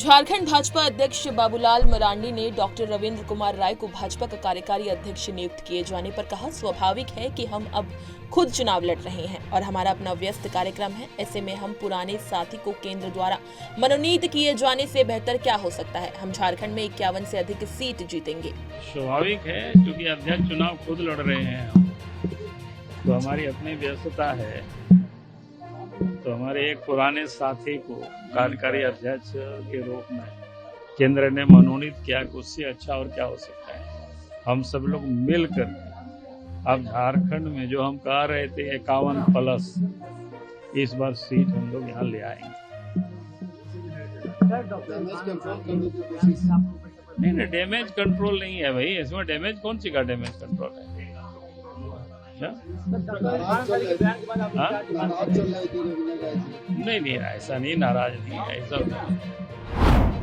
झारखंड भाजपा अध्यक्ष बाबूलाल मरांडी ने डॉक्टर रविंद्र कुमार राय को भाजपा का कार्यकारी अध्यक्ष नियुक्त किए जाने पर कहा, स्वाभाविक है कि हम अब खुद चुनाव लड़ रहे हैं और हमारा अपना व्यस्त कार्यक्रम है। ऐसे में हम पुराने साथी को केंद्र द्वारा मनोनीत किए जाने से बेहतर क्या हो सकता है। हम झारखंड में 51 से अधिक सीट जीतेंगे। स्वाभाविक है, क्योंकि अध्यक्ष चुनाव खुद लड़ रहे हैं हम, तो हमारी अपनी व्यस्तता है। तो हमारे एक पुराने साथी को कार्यकारी अध्यक्ष के रूप में केंद्र ने मनोनीत किया, उससे अच्छा और क्या हो सकता है। हम सब लोग मिलकर अब झारखंड में जो हम कह रहे थे 51 प्लस, इस बार सीट हम लोग यहाँ ले आएंगे। नहीं, डैमेज कंट्रोल नहीं है भाई, इसमें डैमेज कौन सी का डैमेज कंट्रोल है। नहीं, ऐसा नहीं, नाराज नहीं है, ऐसा नहीं।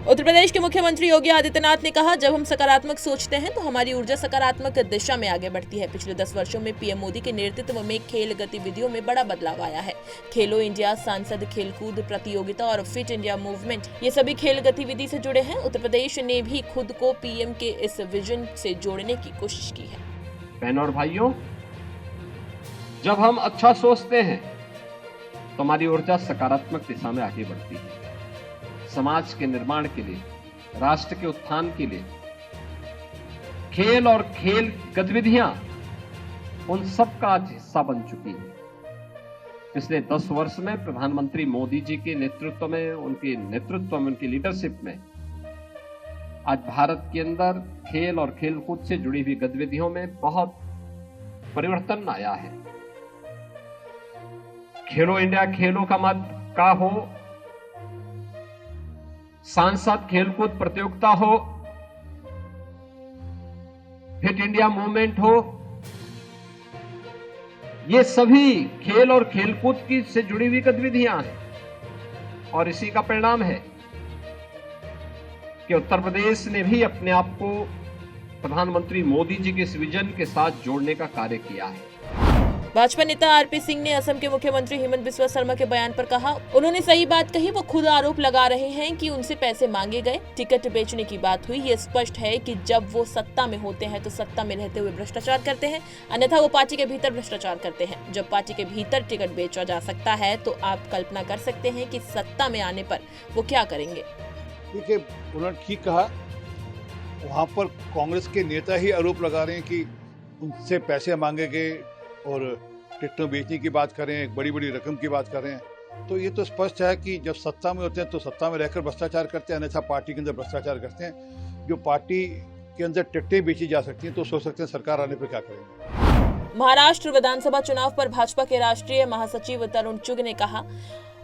उत्तर प्रदेश के मुख्यमंत्री योगी आदित्यनाथ ने कहा, जब हम सकारात्मक सोचते हैं तो हमारी ऊर्जा सकारात्मक दिशा में आगे बढ़ती है। पिछले 10 वर्षों में पीएम मोदी के नेतृत्व में खेल गतिविधियों में बड़ा बदलाव आया है। खेलो इंडिया, सांसद खेलकूद प्रतियोगिता और फिट इंडिया मूवमेंट, ये सभी खेल गतिविधि से जुड़े हैं। उत्तर प्रदेश ने भी खुद को पीएम के इस विजन से जोड़ने की कोशिश की है। बहनों और भाइयों, जब हम अच्छा सोचते हैं तो हमारी ऊर्जा सकारात्मक दिशा में आगे बढ़ती है। समाज के निर्माण के लिए, राष्ट्र के उत्थान के लिए खेल और खेल गतिविधियां उन सब का आज हिस्सा बन चुकी हैं। पिछले 10 वर्ष में प्रधानमंत्री मोदी जी के नेतृत्व में, उनकी लीडरशिप में आज भारत के अंदर खेल और खेलकूद से जुड़ी हुई गतिविधियों में बहुत परिवर्तन आया है। खेलो इंडिया खेलों का मत का हो, सांसद खेलकूद प्रतियोगिता हो, फिट इंडिया मूवमेंट हो, ये सभी खेल और खेलकूद की से जुड़ी हुई गतिविधियां हैं। और इसी का परिणाम है कि उत्तर प्रदेश ने भी अपने आप को प्रधानमंत्री मोदी जी के इस विजन के साथ जोड़ने का कार्य किया है। भाजपा नेता आरपी सिंह ने असम के मुख्यमंत्री हेमंत बिस्वा शर्मा के बयान पर कहा, उन्होंने सही बात कही। वो खुद आरोप लगा रहे हैं कि उनसे पैसे मांगे गए, टिकट बेचने की बात हुई। ये स्पष्ट है कि जब वो सत्ता में होते हैं तो सत्ता में रहते हुए भ्रष्टाचार करते हैं, अन्यथा वो पार्टी के भीतर भ्रष्टाचार करते हैं। जब पार्टी के भीतर टिकट बेचा जा सकता है तो आप कल्पना कर सकते हैं कि सत्ता में आने पर वो क्या करेंगे। देखिए, उन्होंने ठीक कहा। वहाँ पर कांग्रेस के नेता ही आरोप लगा रहे हैं कि उनसे पैसे मांगे गए और टिकटों बेचने की बात कर रहे हैं, एक बड़ी बड़ी रकम की बात कर रहे हैं। तो ये तो स्पष्ट है कि जब सत्ता में होते हैं तो सत्ता में रहकर भ्रष्टाचार करते हैं, अन्यथा पार्टी के अंदर भ्रष्टाचार करते हैं। जो पार्टी के अंदर टिकटें बेची जा सकती हैं तो सोच सकते हैं सरकार आने पर क्या करेंगे। महाराष्ट्र विधानसभा चुनाव पर भाजपा के राष्ट्रीय महासचिव तरुण चुग ने कहा,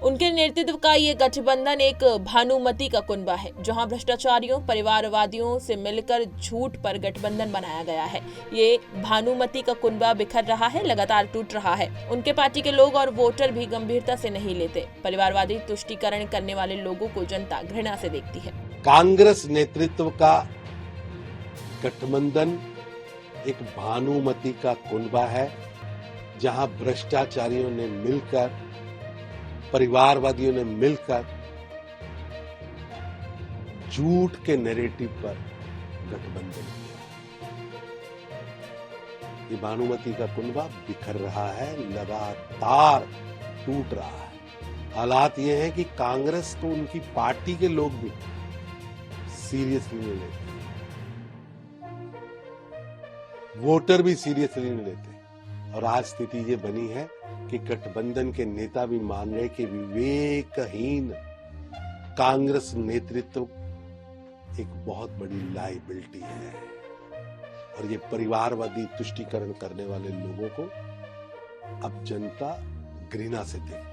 उनके नेतृत्व का ये गठबंधन एक भानुमति का कुनबा है, जहां भ्रष्टाचारियों, परिवारवादियों से मिलकर झूठ पर गठबंधन बनाया गया है। ये भानुमति का कुनबा बिखर रहा है, लगातार टूट रहा है। उनके पार्टी के लोग और वोटर भी गंभीरता से नहीं लेते। परिवारवादी तुष्टीकरण करने वाले लोगों को जनता घृणा से देखती है। कांग्रेस नेतृत्व का गठबंधन एक भानुमति का कुनबा है, जहां भ्रष्टाचारियों ने मिलकर, परिवारवादियों ने मिलकर झूठ के नैरेटिव पर गठबंधन किया। ये भानुमति का कुनबा बिखर रहा है, लगातार टूट रहा है। हालात ये हैं कि कांग्रेस को उनकी पार्टी के लोग भी सीरियसली नहीं लेते, वोटर भी सीरियसली नहीं लेते। और आज स्थिति ये बनी है कि गठबंधन के नेता भी मान रहे कि विवेकहीन कांग्रेस नेतृत्व एक बहुत बड़ी लायबिलिटी है और ये परिवारवादी तुष्टीकरण करने वाले लोगों को अब जनता घृणा से देखती है।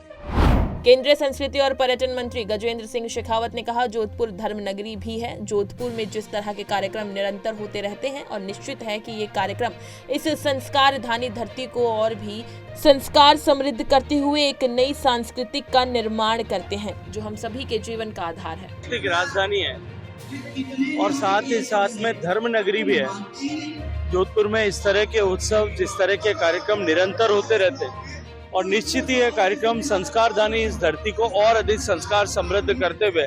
केंद्रीय संस्कृति और पर्यटन मंत्री गजेंद्र सिंह शेखावत ने कहा, जोधपुर धर्म नगरी भी है। जोधपुर में जिस तरह के कार्यक्रम निरंतर होते रहते हैं और निश्चित है कि ये कार्यक्रम इस संस्कार धानी धरती को और भी संस्कार समृद्ध करते हुए एक नई सांस्कृतिक का निर्माण करते हैं, जो हम सभी के जीवन का आधार है। राजधानी है और साथ ही साथ में धर्म नगरी भी है। जोधपुर में इस तरह के उत्सव, जिस तरह के कार्यक्रम निरंतर होते रहते हैं और निश्चित ही यह कार्यक्रम संस्कारधानी इस धरती को और अधिक संस्कार समृद्ध करते हुए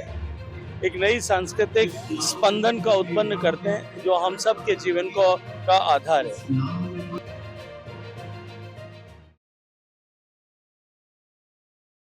एक नई सांस्कृतिक स्पंदन का उत्पन्न करते हैं जो हम सब के जीवन का आधार है।